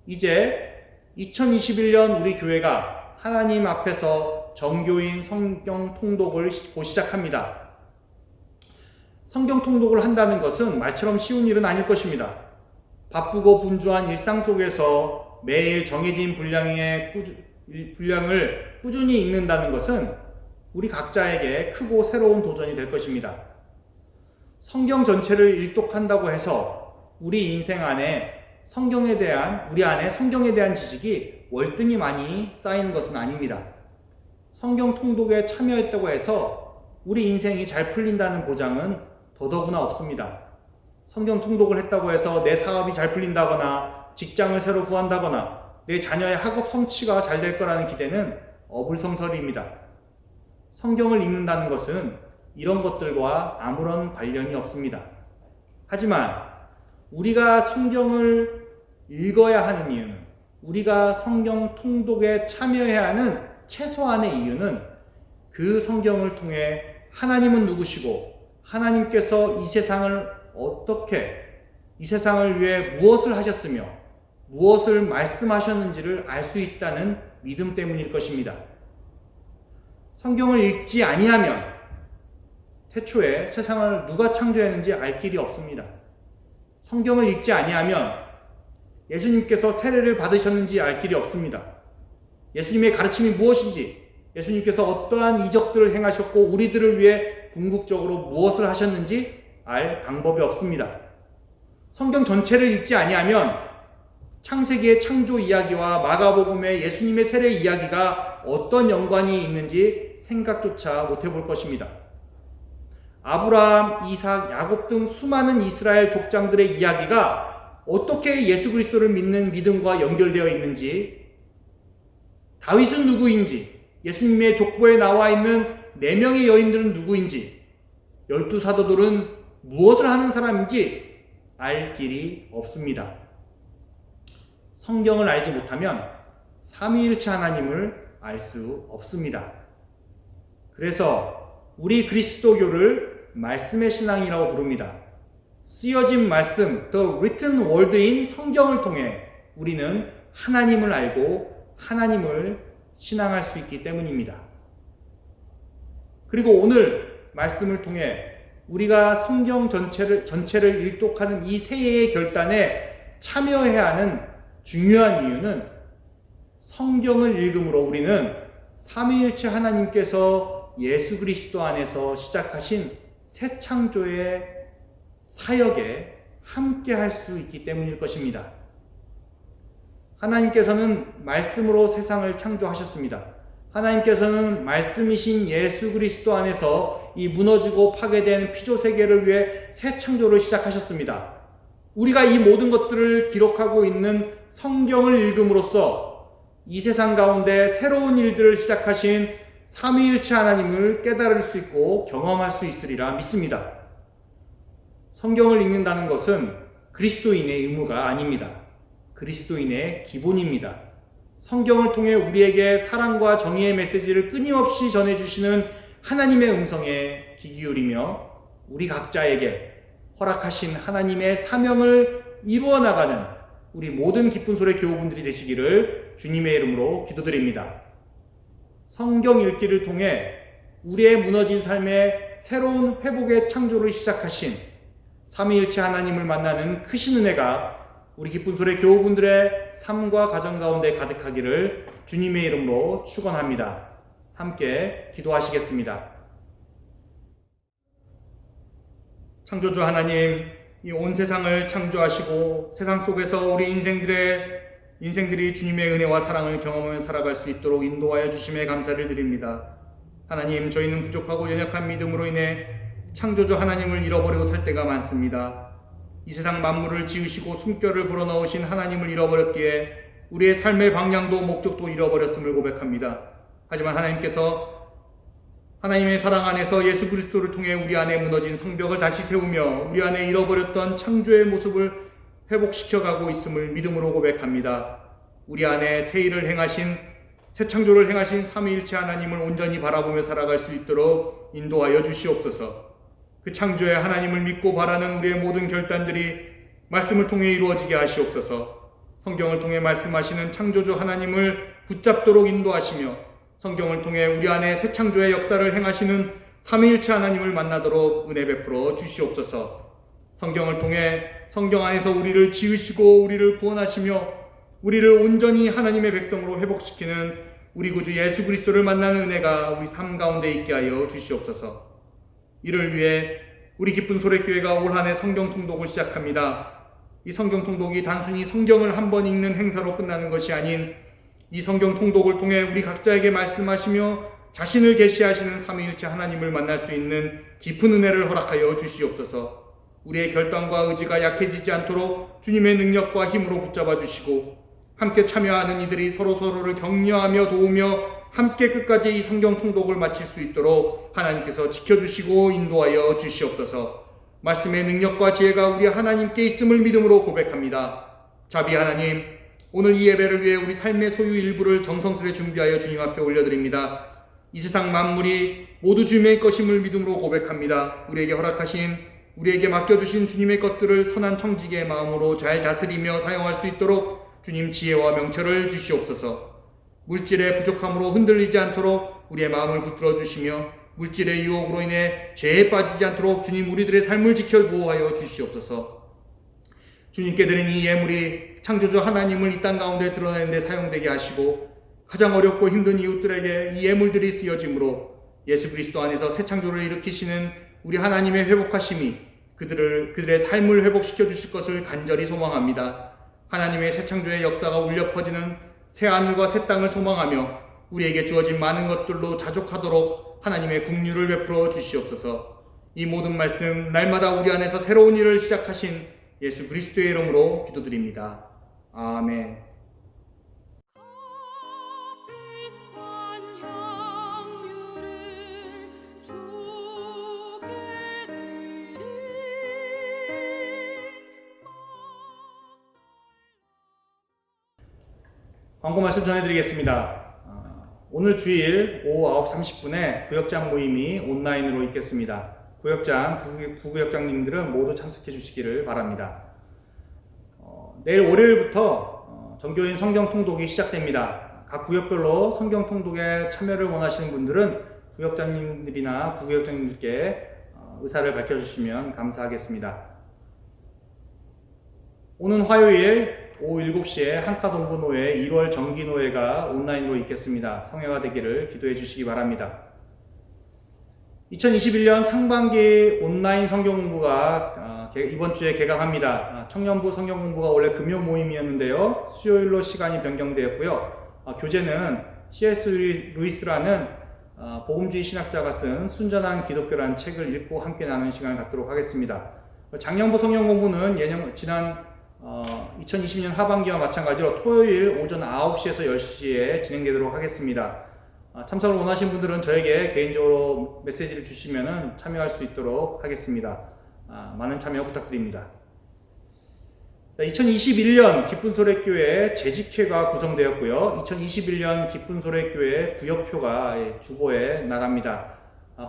이제 2021년 우리 교회가 하나님 앞에서 정교인 성경 통독을 곧 시작합니다. 성경 통독을 한다는 것은 말처럼 쉬운 일은 아닐 것입니다. 바쁘고 분주한 일상 속에서 매일 정해진 분량을 꾸준히 읽는다는 것은 우리 각자에게 크고 새로운 도전이 될 것입니다. 성경 전체를 일독한다고 해서 우리 인생 안에 우리 안에 성경에 대한 지식이 월등히 많이 쌓이는 것은 아닙니다. 성경 통독에 참여했다고 해서 우리 인생이 잘 풀린다는 보장은 더더구나 없습니다. 성경 통독을 했다고 해서 내 사업이 잘 풀린다거나 직장을 새로 구한다거나 내 자녀의 학업 성취가 잘 될 거라는 기대는 어불성설입니다. 성경을 읽는다는 것은 이런 것들과 아무런 관련이 없습니다. 하지만 우리가 성경을 읽어야 하는 이유는, 우리가 성경 통독에 참여해야 하는 최소한의 이유는 그 성경을 통해 하나님은 누구시고 하나님께서 이 세상을 위해 무엇을 하셨으며 무엇을 말씀하셨는지를 알 수 있다는 믿음 때문일 것입니다. 성경을 읽지 아니하면 태초에 세상을 누가 창조했는지 알 길이 없습니다. 성경을 읽지 아니하면 예수님께서 세례를 받으셨는지 알 길이 없습니다. 예수님의 가르침이 무엇인지, 예수님께서 어떠한 이적들을 행하셨고 우리들을 위해 궁극적으로 무엇을 하셨는지 알 방법이 없습니다. 성경 전체를 읽지 아니하면 창세기의 창조 이야기와 마가복음의 예수님의 세례 이야기가 어떤 연관이 있는지 생각조차 못해 볼 것입니다. 아브라함, 이삭, 야곱 등 수많은 이스라엘 족장들의 이야기가 어떻게 예수 그리스도를 믿는 믿음과 연결되어 있는지, 다윗은 누구인지, 예수님의 족보에 나와 있는 4명의 여인들은 누구인지, 12사도들은 무엇을 하는 사람인지 알 길이 없습니다. 성경을 알지 못하면 삼위일체 하나님을 알 수 없습니다. 그래서 우리 그리스도교를 말씀의 신앙이라고 부릅니다. 쓰여진 말씀, The Written Word인 성경을 통해 우리는 하나님을 알고 하나님을 신앙할 수 있기 때문입니다. 그리고 오늘 말씀을 통해 우리가 성경 전체를 일독하는 이 새해의 결단에 참여해야 하는 중요한 이유는 성경을 읽음으로 우리는 삼위일체 하나님께서 예수 그리스도 안에서 시작하신 새 창조의 사역에 함께 할 수 있기 때문일 것입니다. 하나님께서는 말씀으로 세상을 창조하셨습니다. 하나님께서는 말씀이신 예수 그리스도 안에서 이 무너지고 파괴된 피조 세계를 위해 새 창조를 시작하셨습니다. 우리가 이 모든 것들을 기록하고 있는 성경을 읽음으로써 이 세상 가운데 새로운 일들을 시작하신 삼위일체 하나님을 깨달을 수 있고 경험할 수 있으리라 믿습니다. 성경을 읽는다는 것은 그리스도인의 의무가 아닙니다. 그리스도인의 기본입니다. 성경을 통해 우리에게 사랑과 정의의 메시지를 끊임없이 전해주시는 하나님의 음성에 귀 기울이며 우리 각자에게 허락하신 하나님의 사명을 이루어 나가는 우리 모든 기쁜 소리 교우분들이 되시기를 주님의 이름으로 기도드립니다. 성경 읽기를 통해 우리의 무너진 삶에 새로운 회복의 창조를 시작하신 삼위일체 하나님을 만나는 크신 은혜가 우리 기쁜 소리 교우분들의 삶과 가정 가운데 가득하기를 주님의 이름으로 축원합니다. 함께 기도하시겠습니다. 창조주 하나님, 이 온 세상을 창조하시고 세상 속에서 우리 인생들이 주님의 은혜와 사랑을 경험하며 살아갈 수 있도록 인도하여 주심에 감사를 드립니다. 하나님, 저희는 부족하고 연약한 믿음으로 인해 창조주 하나님을 잃어버리고 살 때가 많습니다. 이 세상 만물을 지으시고 숨결을 불어넣으신 하나님을 잃어버렸기에 우리의 삶의 방향도 목적도 잃어버렸음을 고백합니다. 하지만 하나님께서 하나님의 사랑 안에서 예수 그리스도를 통해 우리 안에 무너진 성벽을 다시 세우며 우리 안에 잃어버렸던 창조의 모습을 회복시켜 가고 있음을 믿음으로 고백합니다. 우리 안에 새 일을 행하신, 새 창조를 행하신 삼위일체 하나님을 온전히 바라보며 살아갈 수 있도록 인도하여 주시옵소서. 그 창조의 하나님을 믿고 바라는 우리의 모든 결단들이 말씀을 통해 이루어지게 하시옵소서. 성경을 통해 말씀하시는 창조주 하나님을 붙잡도록 인도하시며 성경을 통해 우리 안에 새 창조의 역사를 행하시는 삼위일체 하나님을 만나도록 은혜 베풀어 주시옵소서. 성경을 통해 성경 안에서 우리를 지으시고 우리를 구원하시며 우리를 온전히 하나님의 백성으로 회복시키는 우리 구주 예수 그리스도를 만나는 은혜가 우리 삶 가운데 있게 하여 주시옵소서. 이를 위해 우리 기쁜 소래교회가 올 한 해 성경 통독을 시작합니다. 이 성경 통독이 단순히 성경을 한 번 읽는 행사로 끝나는 것이 아닌 이 성경 통독을 통해 우리 각자에게 말씀하시며 자신을 계시하시는 삼위일체 하나님을 만날 수 있는 깊은 은혜를 허락하여 주시옵소서. 우리의 결단과 의지가 약해지지 않도록 주님의 능력과 힘으로 붙잡아 주시고 함께 참여하는 이들이 서로서로를 격려하며 도우며 함께 끝까지 이 성경 통독을 마칠 수 있도록 하나님께서 지켜주시고 인도하여 주시옵소서. 말씀의 능력과 지혜가 우리 하나님께 있음을 믿음으로 고백합니다. 자비 하나님, 오늘 이 예배를 위해 우리 삶의 소유 일부를 정성스레 준비하여 주님 앞에 올려드립니다. 이 세상 만물이 모두 주님의 것임을 믿음으로 고백합니다. 우리에게 허락하신, 우리에게 맡겨주신 주님의 것들을 선한 청지기의 마음으로 잘 다스리며 사용할 수 있도록 주님 지혜와 명철을 주시옵소서. 물질의 부족함으로 흔들리지 않도록 우리의 마음을 붙들어 주시며 물질의 유혹으로 인해 죄에 빠지지 않도록 주님 우리들의 삶을 지켜 보호하여 주시옵소서. 주님께 드린 이 예물이 창조주 하나님을 이 땅 가운데 드러내는 데 사용되게 하시고 가장 어렵고 힘든 이웃들에게 이 예물들이 쓰여지므로 예수 그리스도 안에서 새 창조를 일으키시는 우리 하나님의 회복하심이 그들의 삶을 회복시켜 주실 것을 간절히 소망합니다. 하나님의 새 창조의 역사가 울려 퍼지는 새 하늘과 새 땅을 소망하며 우리에게 주어진 많은 것들로 자족하도록 하나님의 긍휼을 베풀어 주시옵소서. 이 모든 말씀 날마다 우리 안에서 새로운 일을 시작하신 예수 그리스도의 이름으로 기도드립니다. 아멘. 비싼 향유를 주께 드리 광고 말씀 전해드리겠습니다. 오늘 주일 오후 9시 30분에 구역장 모임이 온라인으로 있겠습니다. 부구역장님들은 모두 참석해 주시기를 바랍니다. 내일 월요일부터 정교인 성경 통독이 시작됩니다. 각 구역별로 성경 통독에 참여를 원하시는 분들은 구역장님들이나 부구역장님들께 의사를 밝혀주시면 감사하겠습니다. 오는 화요일 오후 7시에 한카동부노회 1월 정기노회가 온라인으로 있겠습니다. 성회가 되기를 기도해 주시기 바랍니다. 2021년 상반기 온라인 성경공부가 이번 주에 개강합니다. 청년부 성경공부가 원래 금요 모임이었는데요. 수요일로 시간이 변경되었고요. 교재는 C.S. 루이스라는 복음주의 신학자가 쓴 순전한 기독교라는 책을 읽고 함께 나누는 시간을 갖도록 하겠습니다. 작년부 성경공부는 지난 2020년 하반기와 마찬가지로 토요일 오전 9시에서 10시에 진행되도록 하겠습니다. 참석을 원하시는 분들은 저에게 개인적으로 메시지를 주시면 참여할 수 있도록 하겠습니다. 많은 참여 부탁드립니다. 2021년 기쁜소래교회 재직회가 구성되었고요. 2021년 기쁜소래교회 구역표가 주보에 나갑니다.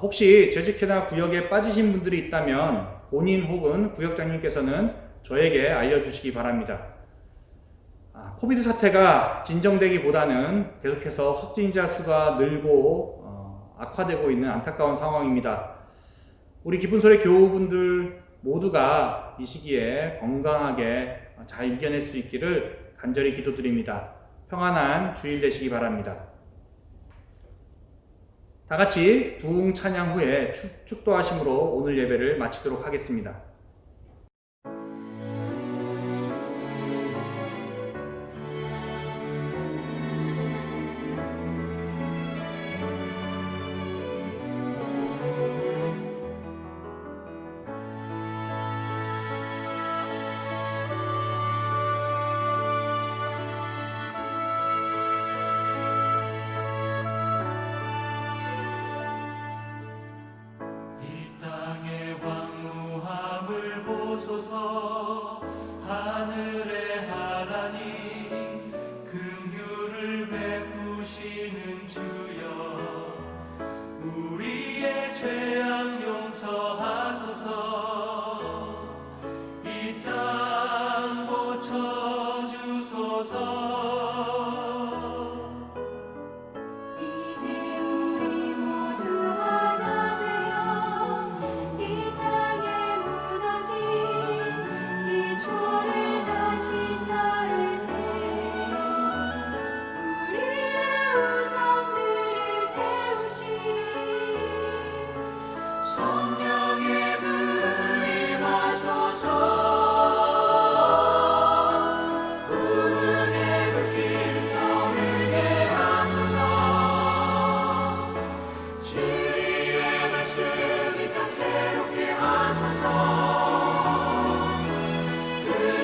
혹시 재직회나 구역에 빠지신 분들이 있다면 본인 혹은 구역장님께서는 저에게 알려주시기 바랍니다. 코비드 사태가 진정되기보다는 계속해서 확진자 수가 늘고 악화되고 있는 안타까운 상황입니다. 우리 기쁜소리 교우분들 모두가 이 시기에 건강하게 잘 이겨낼 수 있기를 간절히 기도드립니다. 평안한 주일 되시기 바랍니다. 다 같이 부흥 찬양 후에 축도하심으로 오늘 예배를 마치도록 하겠습니다. 하늘의 하나님 긍휼을 베푸시는 주여 우리의 죄악 용서하소서 이 땅 고쳐주소서 이제 우리 모두 하나 되어 이 땅에 무너진 기초를 다시 쌓을 때 우리의 우상들을 태우신 성령의 불 임하소서 구원의 불길 타오르게 하소서 주의 말씀 이 땅 새롭게 하소서 은혜의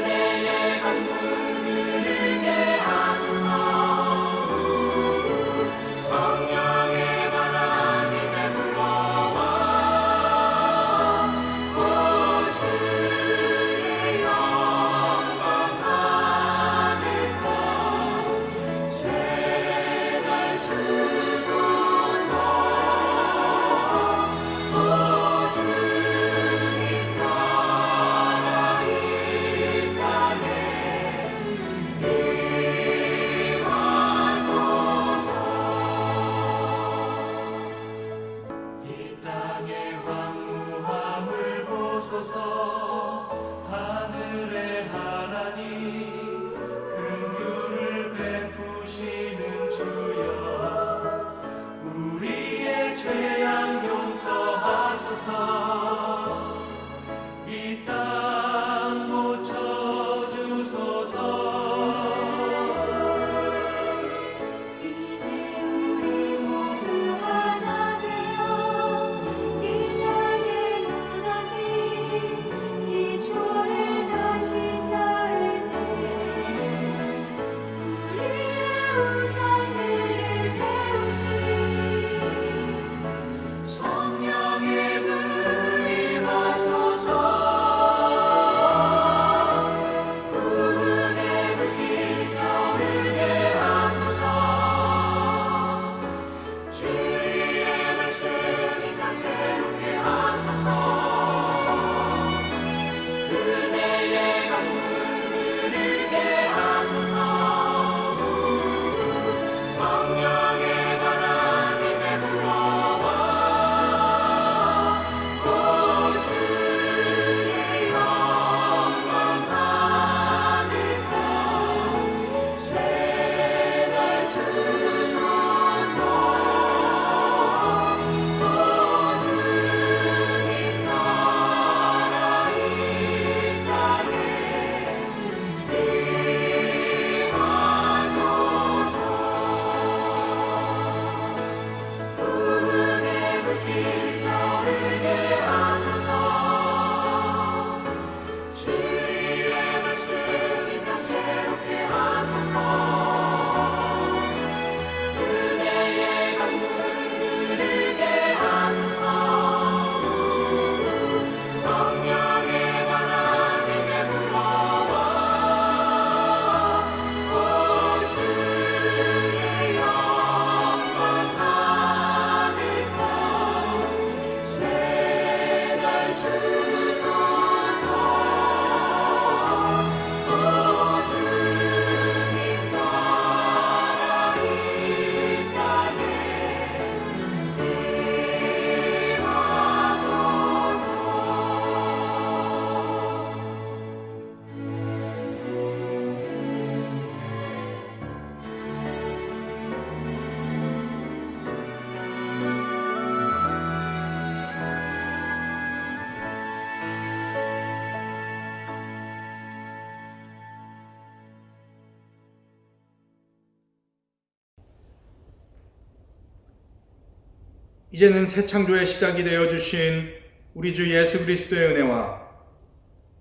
이제는 새 창조의 시작이 되어 주신 우리 주 예수 그리스도의 은혜와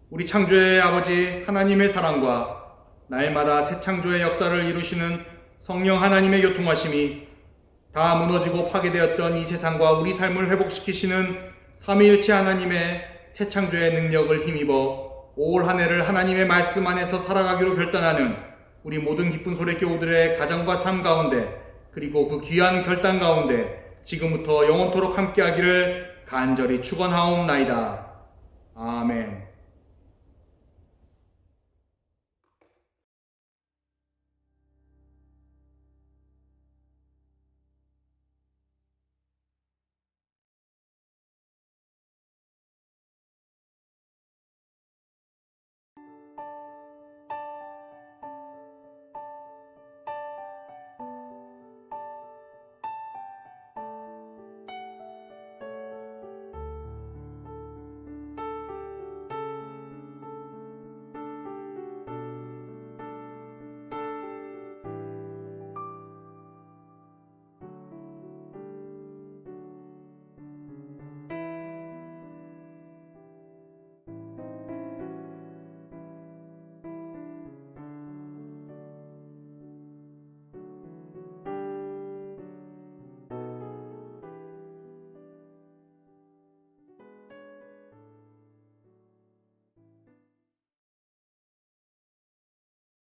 우리 창조의 아버지 하나님의 사랑과 날마다 새 창조의 역사를 이루시는 성령 하나님의 교통하심이 다 무너지고 파괴되었던 이 세상과 우리 삶을 회복시키시는 삼위일체 하나님의 새 창조의 능력을 힘입어 올 한 해를 하나님의 말씀 안에서 살아가기로 결단하는 우리 모든 기쁜 소리 교우들의 가정과 삶 가운데 그리고 그 귀한 결단 가운데 지금부터 영원토록 함께하기를 간절히 축원하옵나이다. 아멘.